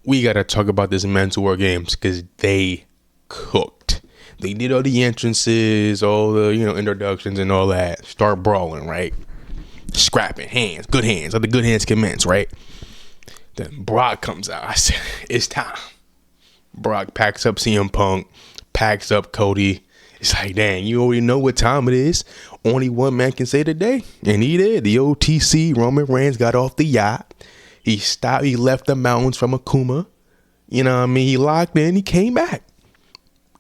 we got to talk about this men's War Games because they cooked. They did all the entrances, all the, introductions and all that. Start brawling, right? Scrapping, hands, good hands. Let the good hands commence, right? Then Brock comes out. I said, it's time. Brock packs up CM Punk, packs up Cody. It's like, dang, you already know what time it is. Only one man can say today. And he did. The OTC, Roman Reigns, got off the yacht. He stopped. He left the mountains from Akuma. You know what I mean? He locked in. He came back.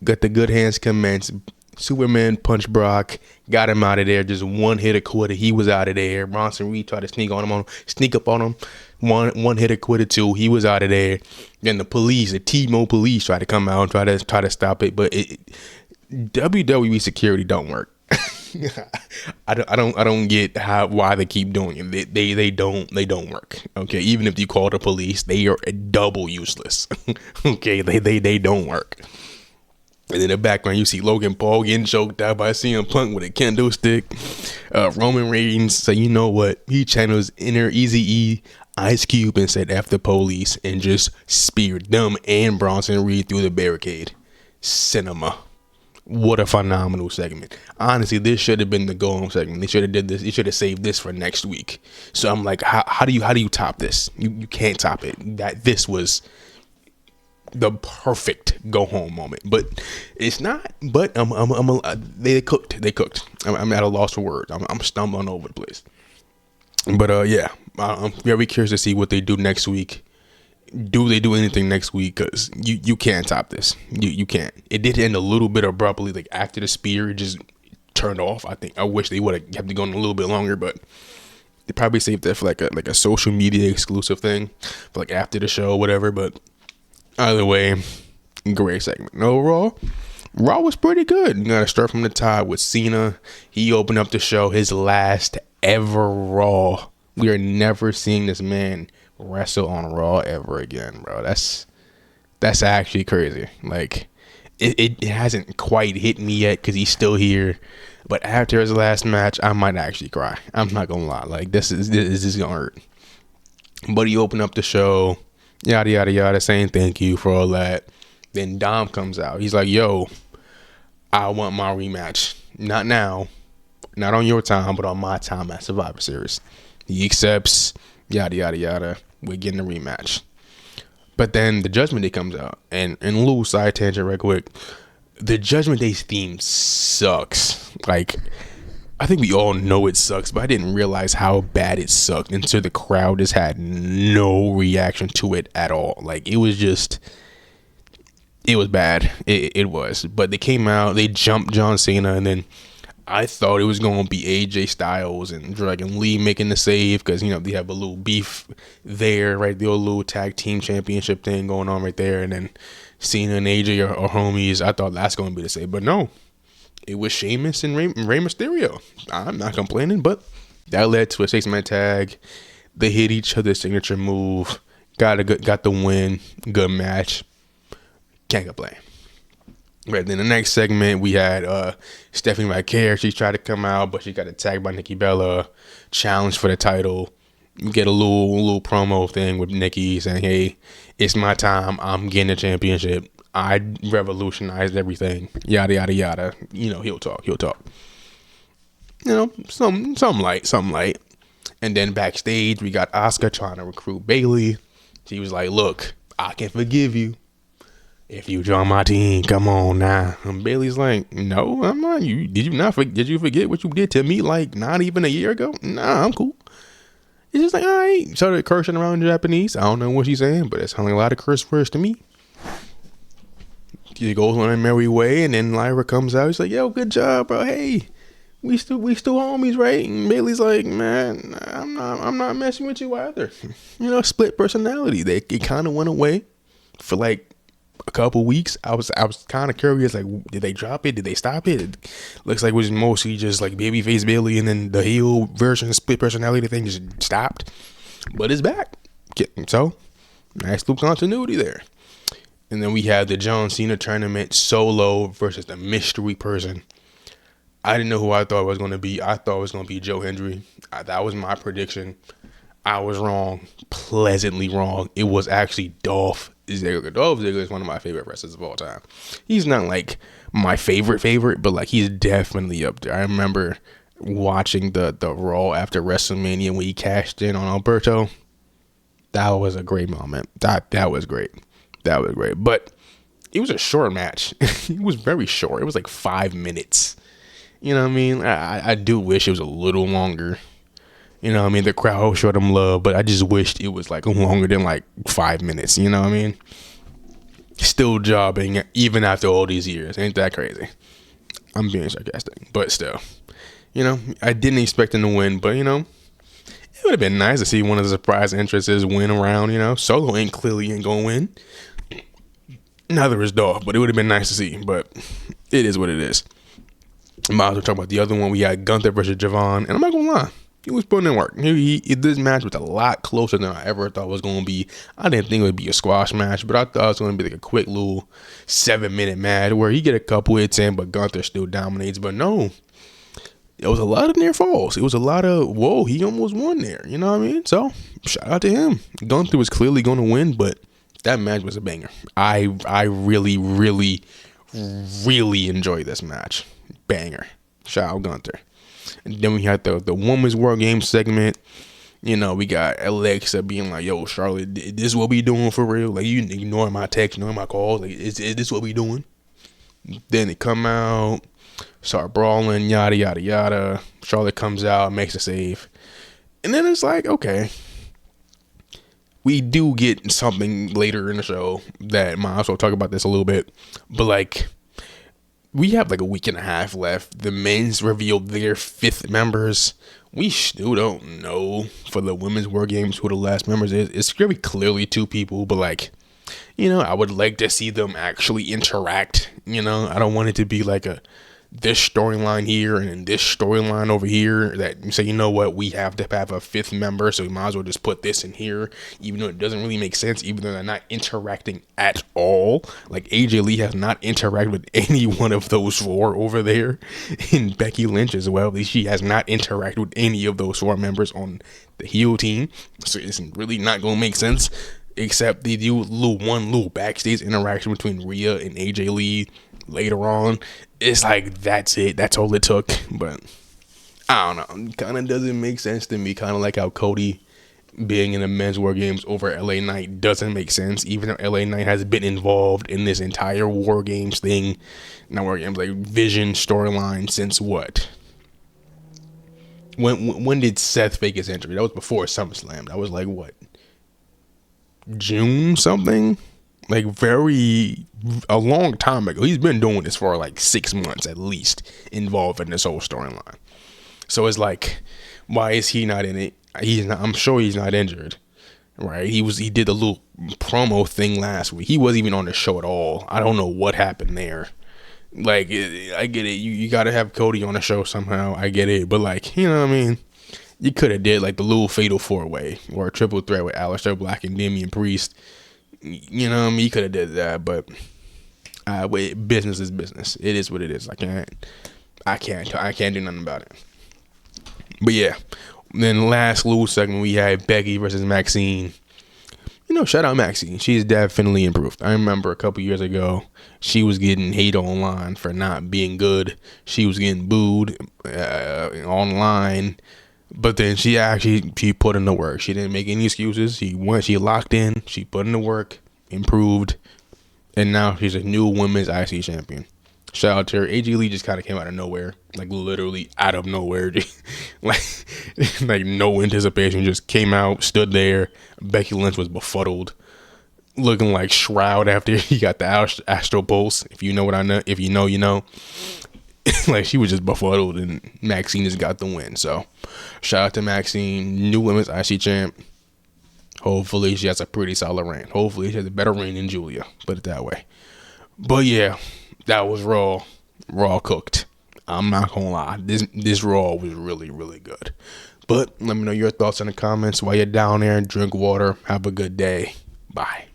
Got the good hands commenced. Superman punched Brock. Got him out of there. Just one hit a quitter. He was out of there. Bronson Reed tried to sneak up on him. One hit a quitter too. He was out of there. Then the police, the T-Mo police, tried to come out and try to stop it. But WWE security don't work. I don't get why they keep doing it. They don't work. Okay, even if you call the police, they are double useless. Okay, they don't work. And in the background, you see Logan Paul getting choked out by CM Punk with a kendo stick. Roman Reigns, so you know what? He channels inner Eazy-E, Ice Cube, and said F the police and just speared them and Bronson Reed through the barricade. Cinema. What a phenomenal segment. Honestly, this should have been the go-home segment. They should have did this. They should have saved this for next week. So I'm like, how do you top this? You can't top it. This was the perfect go-home moment, but it's not. But they cooked. I'm at a loss for words. I'm stumbling over the place. But yeah, I'm very curious to see what they do next week. Do they do anything next week? Because you can't top this. You can't. It did end a little bit abruptly, like after the spear, it just turned off. I wish they would have kept it going a little bit longer, but they probably saved that for like a social media exclusive thing, for like after the show, or whatever. But either way, great segment. And overall, Raw was pretty good. You gotta start from the top with Cena. He opened up the show, his last ever Raw. We are never seeing this man wrestle on Raw ever again, bro. That's actually crazy. Like, it hasn't quite hit me yet because he's still here. But after his last match, I might actually cry. I'm not gonna lie. Like, this is gonna hurt. But he opened up the show, yada yada yada, saying thank you for all that. Then Dom comes out. He's like, yo, I want my rematch. Not now, not on your time, but on my time at Survivor Series. He accepts, yada yada yada. We're getting a rematch. But then the Judgment Day comes out. And little side tangent right quick. The Judgment Day's theme sucks. Like, I think we all know it sucks, but I didn't realize how bad it sucked until the crowd just had no reaction to it at all. Like, it was bad. It was. But they came out, they jumped John Cena, and then I thought it was going to be AJ Styles and Dragon Lee making the save because, they have a little beef there, right? The old little tag team championship thing going on right there. And then Cena and AJ are homies. I thought that's going to be the save. But no, it was Sheamus and Rey Mysterio. I'm not complaining, but that led to a 6-man tag. They hit each other's signature move. Got the win. Good match. Can't complain. Right, then the next segment we had Stephanie McCare. She tried to come out, but she got attacked by Nikki Bella. Challenge for the title. We get a little promo thing with Nikki saying, "Hey, it's my time. I'm getting the championship. I revolutionized everything." Yada yada yada. He'll talk. Something light. And then backstage we got Asuka trying to recruit Bayley. She was like, "Look, I can forgive you if you join my team, come on now." And Bailey's like, "No, I'm not. Did you forget what you did to me like not even a year ago? Nah, I'm cool." It's just like, all right. Started cursing around in Japanese. I don't know what she's saying, but it sounded like a lot of curse words to me. She goes on her merry way, and then Lyra comes out. She's like, "Yo, good job, bro. Hey, we still homies, right?" And Bailey's like, "Man, I'm not messing with you either." Split personality. It kind of went away for like a couple weeks. I was kind of curious, like, did they drop it? Did they stop it? It looks like it was mostly just like babyface Bailey, and then the heel version split personality thing just stopped. But it's back. So nice little continuity there. And then we had the John Cena tournament solo versus the mystery person. I didn't know who I thought it was going to be. I thought it was going to be Joe Hendry. That was my prediction. I was wrong, pleasantly wrong. It was actually Dolph Ziggler. Dolph Ziggler is one of my favorite wrestlers of all time. He's not like my favorite, but like he's definitely up there. I remember watching the Raw after WrestleMania when he cashed in on Alberto. That was a great moment. That was great. That was great. But it was a short match. It was very short. It was like 5 minutes. You know what I mean? I do wish it was a little longer. You know what I mean? The crowd showed him love, but I just wished it was like longer than like 5 minutes. You know what I mean? Still jobbing even after all these years. Ain't that crazy? I'm being sarcastic, but still. You know, I didn't expect him to win, but you know, it would have been nice to see one of the surprise entrances win around. You know, Solo ain't gonna win. Neither is Dolph, but it would have been nice to see. But it is what it is. Might as well talk about the other one. We had Gunther versus Javon, and I'm not gonna lie, he was putting in work. This match was a lot closer than I ever thought it was gonna be. I didn't think it would be a squash match, but I thought it was gonna be like a quick little 7-minute match where he get a couple hits in, but Gunther still dominates. But no, it was a lot of near falls. It was a lot of whoa, he almost won there. You know what I mean? So shout out to him. Gunther was clearly gonna win, but that match was a banger. I really enjoyed this match. Banger. Shout out Gunther. And then we had the women's Wargames segment. You know, we got Alexa being like, yo, Charlotte, is this what we doing for real? Like, you ignoring my texts, ignoring my calls. Like, is this what we doing? Then they come out, start brawling, yada, yada, yada. Charlotte comes out, makes a save. And then it's like, okay. We do get something later in the show that might also talk about this a little bit. But, like, we have like a week and a half left. The men's revealed their 5th members. We still don't know for the women's Wargames who the last members is. It's very clearly 2 people, but like, you know, I would like to see them actually interact. You know, I don't want it to be like this storyline here and this storyline over here that you say, you know what, we have to have a 5th member, so we might as well just put this in here, even though it doesn't really make sense, even though they're not interacting at all. Like AJ Lee has not interacted with any one of those 4 over there, and Becky Lynch as well. She has not interacted with any of those 4 members on the heel team, so it's really not gonna make sense. Except they do one little backstage interaction between Rhea and AJ Lee later on. It's like, that's it. That's all it took. But I don't know. Kind of doesn't make sense to me. Kind of like how Cody being in the men's Wargames over LA Knight doesn't make sense. Even though LA Knight has been involved in this entire Wargames thing. Not Wargames, like Vision storyline since what? When did Seth fake his injury? That was before SummerSlam. That was like what? June something? Like a long time ago. He's been doing this for like 6 months at least, involved in this whole storyline. So it's like, why is he not in it? I'm sure he's not injured, right? He did a little promo thing last week. He wasn't even on the show at all. I don't know what happened there. Like, I get it. You got to have Cody on the show somehow. I get it. But like, you know what I mean? You could have did like the little fatal 4-way or a triple threat with Aleister Black and Damian Priest. You know what I mean? You could have did that, but business is business. It is what it is. I can't do nothing about it. But yeah, then last little segment we had Becky versus Maxine. You know, shout out Maxine. She's definitely improved. I remember a couple years ago, she was getting hate online for not being good. She was getting booed online. But then she put in the work. She didn't make any excuses. She locked in. She put in the work, improved, and now she's a new women's IC champion. Shout out to her. AJ Lee just kind of came out of nowhere, like literally out of nowhere, like no anticipation. Just came out, stood there. Becky Lynch was befuddled, looking like Shroud after he got the Astro Pulse. If you know what I know, if you know, you know. Like, she was just befuddled, and Maxine just got the win. So shout out to Maxine, new women's IC champ. Hopefully she has a pretty solid reign. Hopefully she has a better reign than Julia, put it that way. But yeah, that was Raw cooked. I'm not gonna lie, this Raw was really good. But let me know your thoughts in the comments while you're down there. Drink water, have a good day. Bye.